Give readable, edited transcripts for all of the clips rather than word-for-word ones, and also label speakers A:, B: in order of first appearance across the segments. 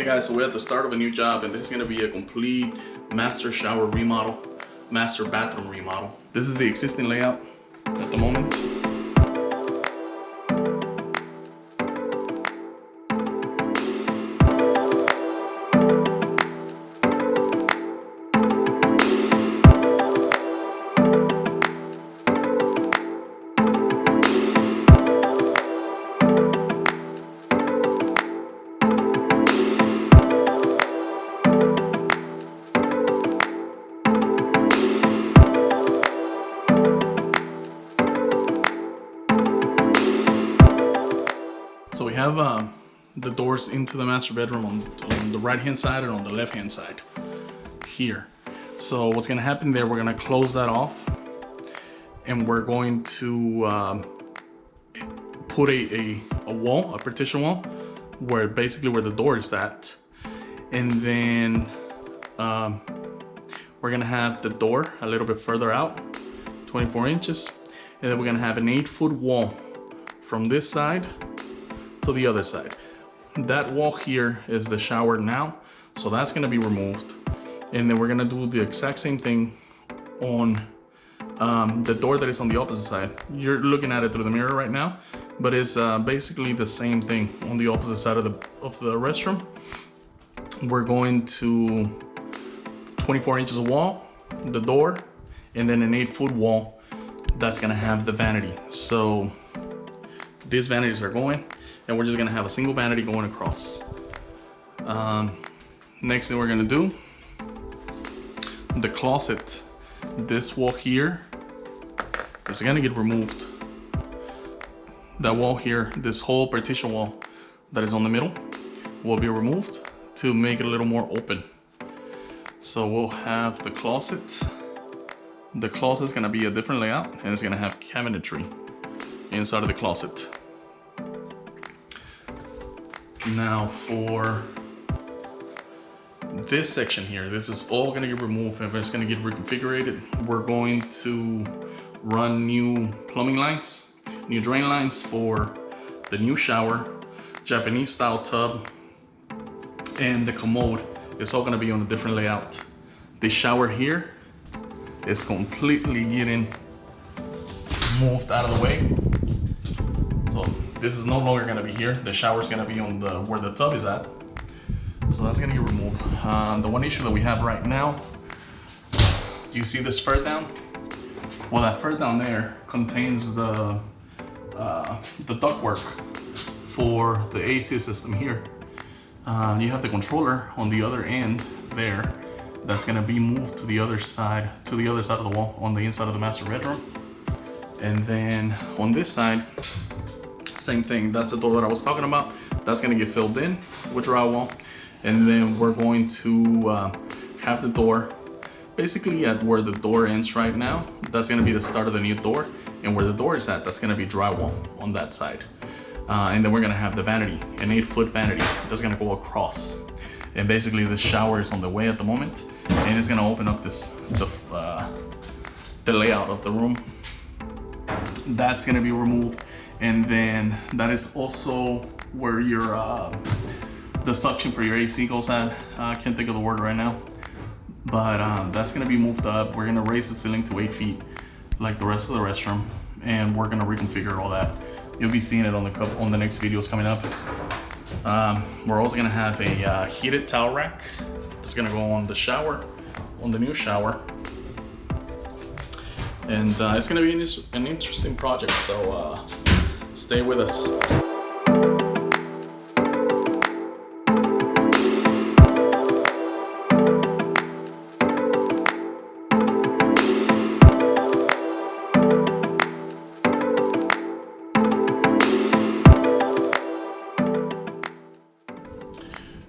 A: guys, so we're at the start of a new job, and this is going to be a complete master shower remodel, master bathroom remodel. This is the existing layout at the moment. So we have the doors into the master bedroom on the right hand side and on the left hand side here. So what's gonna happen there, we're gonna close that off, and we're going to put a wall, a partition wall, where basically where the door is at. And then we're gonna have the door a little bit further out, 24 inches. And then we're gonna have an 8-foot wall from this side to the other side. That wall here is the shower now, so that's gonna be removed. And then we're gonna do the exact same thing on the door that is on the opposite side. You're looking at it through the mirror right now, but it's basically the same thing on the opposite side of the restroom. We're going to 24 inches of wall, the door, and then an 8-foot wall that's gonna have the vanity. So these vanities are going, and we're just gonna have a single vanity going across. Next thing we're gonna do, the closet, this wall here is gonna get removed. That wall here, this whole partition wall that is on the middle, will be removed to make it a little more open. So we'll have the closet. The closet's gonna be a different layout, and it's gonna have cabinetry inside of the closet. Now for this section here, this is all gonna get removed and it's gonna get reconfigured. We're going to run new plumbing lines, new drain lines for the new shower, Japanese style tub, and the commode. It's all gonna be on a different layout. The shower here is completely getting moved out of the way. So this is no longer gonna be here. The shower is gonna be on where the tub is at. So that's gonna get removed. The one issue that we have right now, you see this fur down? Well, that fur down there contains the ductwork for the AC system here. You have the controller on the other end there. That's gonna be moved to the other side of the wall on the inside of the master bedroom. And then on this side, same thing. That's the door that I was talking about. That's gonna get filled in with drywall. And then we're going to have the door basically at where the door ends right now. That's gonna be the start of the new door. And where the door is at, that's gonna be drywall on that side. And then we're gonna have the vanity, an 8-foot vanity that's gonna go across. And basically the shower is on the way at the moment. And it's gonna open up the layout of the room. That's gonna be removed. And then that is also where your the suction for your AC goes at. I can't think of the word right now, but that's gonna be moved up. We're gonna raise the ceiling to 8 feet like the rest of the restroom, and we're gonna reconfigure all that. You'll be seeing it on the next videos coming up. We're also gonna have a heated towel rack that's gonna go on the shower, on the new shower. And it's gonna be an interesting project, so stay with us.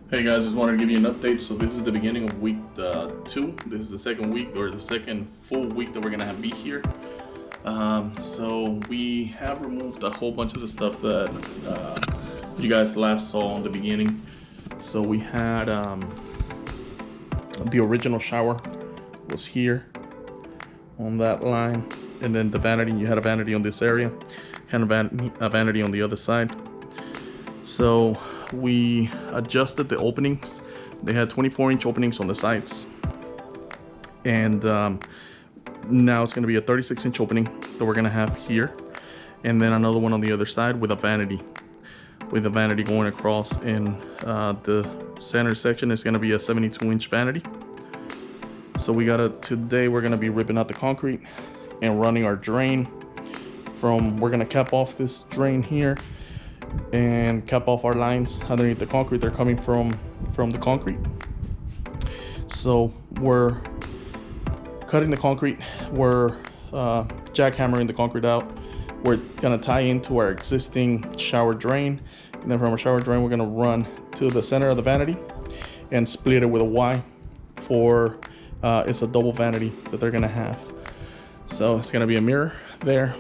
A: Hey guys, just wanted to give you an update. So this is the beginning of week 2. This is the second week, or the second full week that we're gonna be here. So we have removed a whole bunch of the stuff that you guys last saw in the beginning. So we had the original shower was here on that line, and then the vanity, you had a vanity on this area and a vanity on the other side. So we adjusted the openings. They had 24-inch openings on the sides, and now it's going to be a 36-inch opening that we're going to have here, and then another one on the other side with a vanity going across. In the center section is going to be a 72-inch vanity. So today we're going to be ripping out the concrete and running our drain we're going to cap off this drain here and cap off our lines underneath the concrete. They're coming from the concrete. So we're cutting the concrete, we're jackhammering the concrete out. We're gonna tie into our existing shower drain, and then from our shower drain we're gonna run to the center of the vanity and split it with a Y for it's a double vanity that they're gonna have. So it's gonna be a mirror there,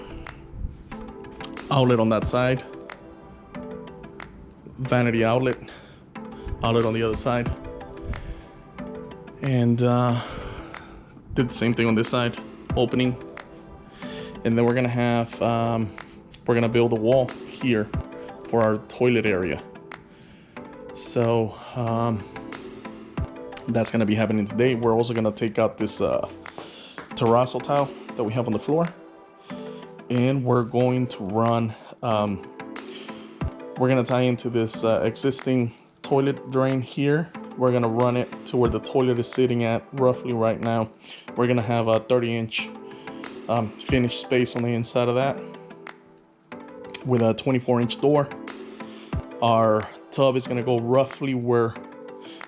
A: outlet on that side, vanity outlet on the other side, and did the same thing on this side, opening. And then we're gonna have we're gonna build a wall here for our toilet area. So that's gonna be happening today. We're also gonna take out this terrazzo tile that we have on the floor, and we're going to run we're gonna tie into this existing toilet drain here. We're gonna run it to where the toilet is sitting at roughly right now. We're gonna have a 30-inch finished space on the inside of that with a 24-inch door. Our tub is gonna go roughly where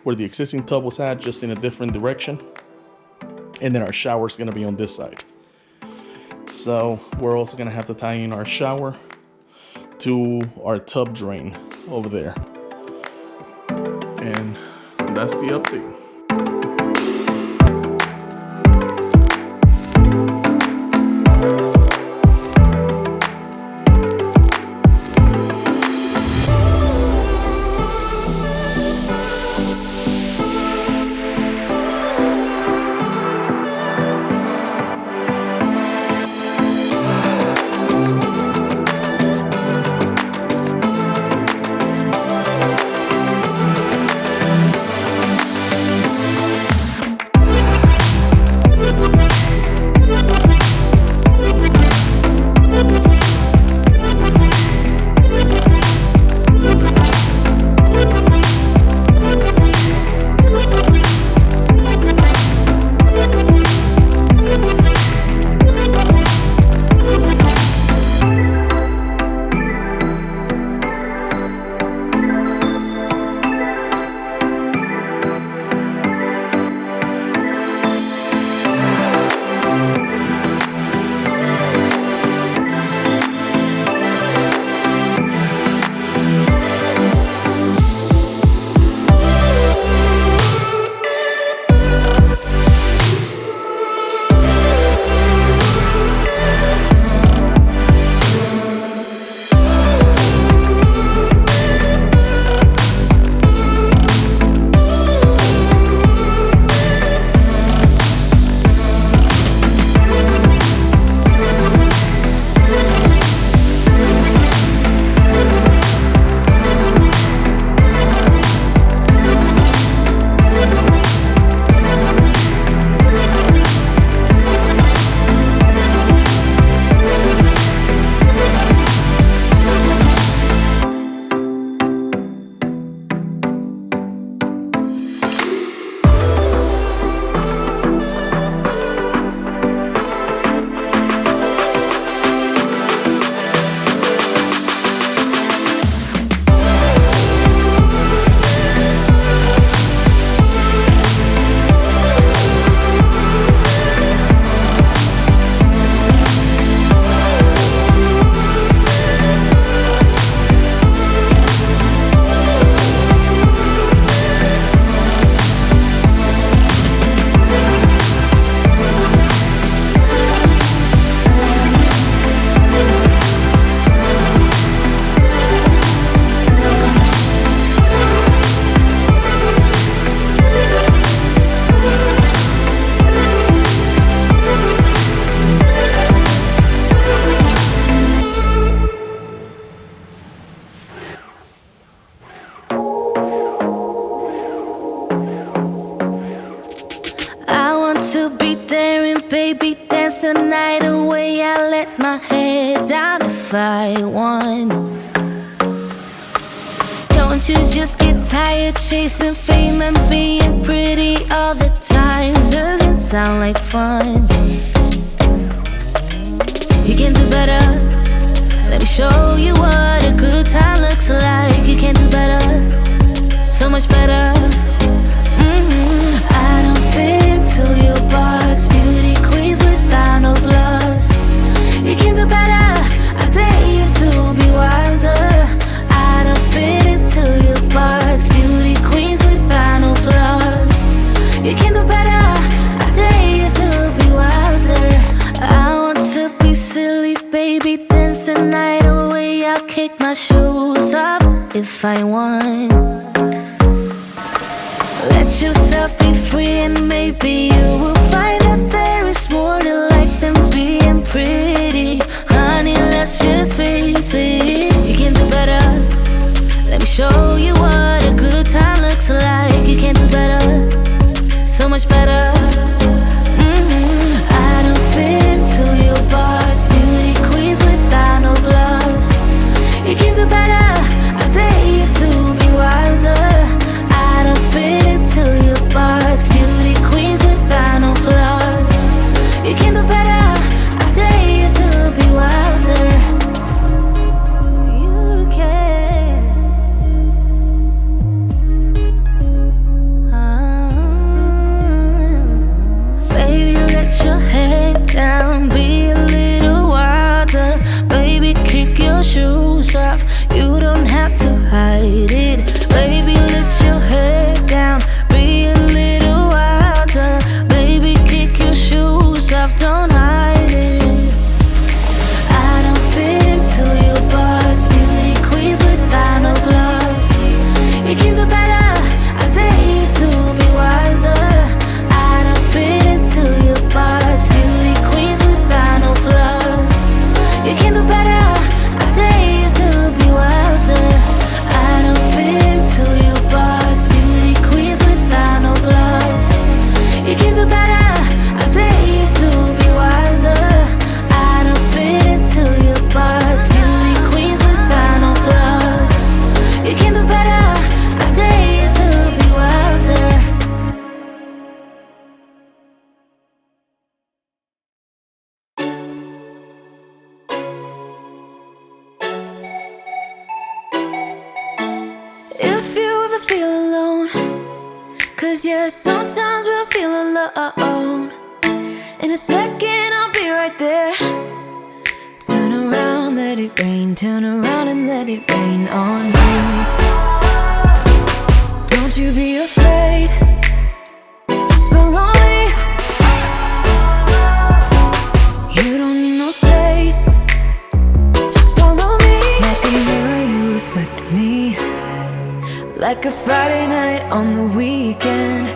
A: the existing tub was at, just in a different direction. And then our shower is gonna be on this side. So we're also gonna have to tie in our shower to our tub drain over there. And that's the update.
B: baby, dance the night away. I let my head down if I won. Don't you just get tired chasing fame and being pretty all the time? Doesn't sound like fun. You can do better. Let me show you what a good time looks like. You can do better, so much better. I don't fit into your box. Beauty queens without no flaws. You can do better. I dare you to be wilder. I don't fit into your box. Beauty queens without no flaws. You can do better. I dare you to be wilder. I want to be silly, baby, dance the night away. I'll kick my shoes off if I want. Let yourself be free and maybe you will find that there is more to life than being pretty. Honey, let's just face it. You can do better. Let me show you what a good time looks like. You can do better, so much better. I don't fit into your box. Beauty queens without no flaws. You can do better. I dare you to be wilder. I don't fit into your box. Beauty queens without no flaws. You can do better. I dare you to be wilder. You can. Baby, let your head down. Be a little wilder. Baby, kick your shoes off. You don't have to hide it. Baby, let your head down. Be a little wilder. Baby, kick your shoes off. Don't hide it. I don't fit into your box. Beauty queens without no flaws. You can do better. I dare you to be wilder. I don't fit into your box. Beauty queens without no flaws. You can do better. I dare you to be wilder. I don't fit into your box. Beauty queens without no flaws. You can do better. I dare you to be wilder. I don't fit into your box. Beauty queens without no flaws. You can do better. I dare you to be wilder. If you ever feel alone, 'cause yeah, sometimes we'll feel alone. In a second, I'll be right there. Turn around, let it rain. Turn around and let it rain on me. Don't you be afraid. Just follow me. You don't need no space. Just follow me. Like a mirror, you reflect me. Like a Friday night on the weekend,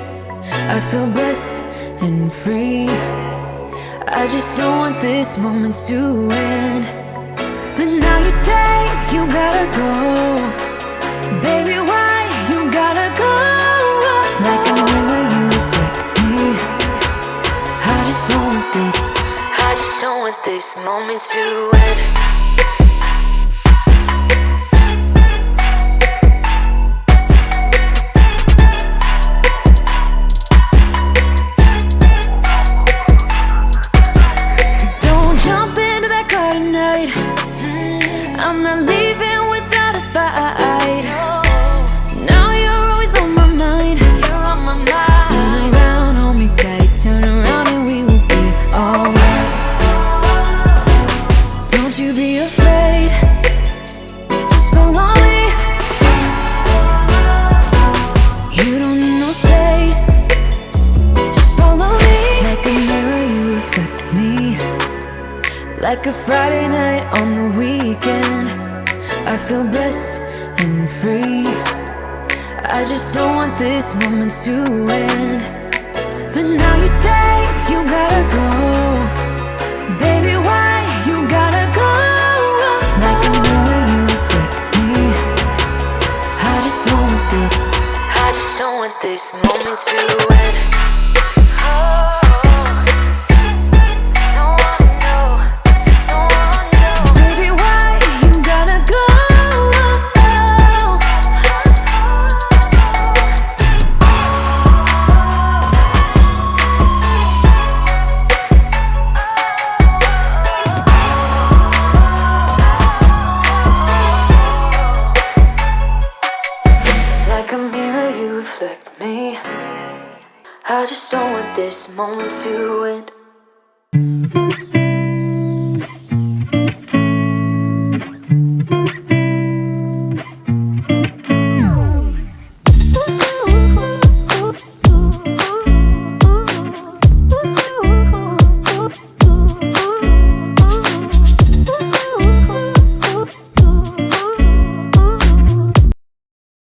B: I feel blessed and free. I just don't want this moment to end. But now you say you gotta go. Baby, why you gotta go? Like a mirror, you reflect me. I just don't want this. I just don't want this moment to end. I'm not leaving without a fight. Now you're always on my mind. You're on my mind. Turn around, hold me tight. Turn around and we will be alright. Don't you be afraid. Just follow me. You don't need no space. Just follow me. Like a mirror, you reflect me. Like a Friday night on the weekend, I feel blessed and free. I just don't want this moment to end. But now you say you gotta go. Baby, why you gotta go? Like a mirror, you reflect me. I just don't want this. I just don't want this moment to end. I just don't want this moment to end.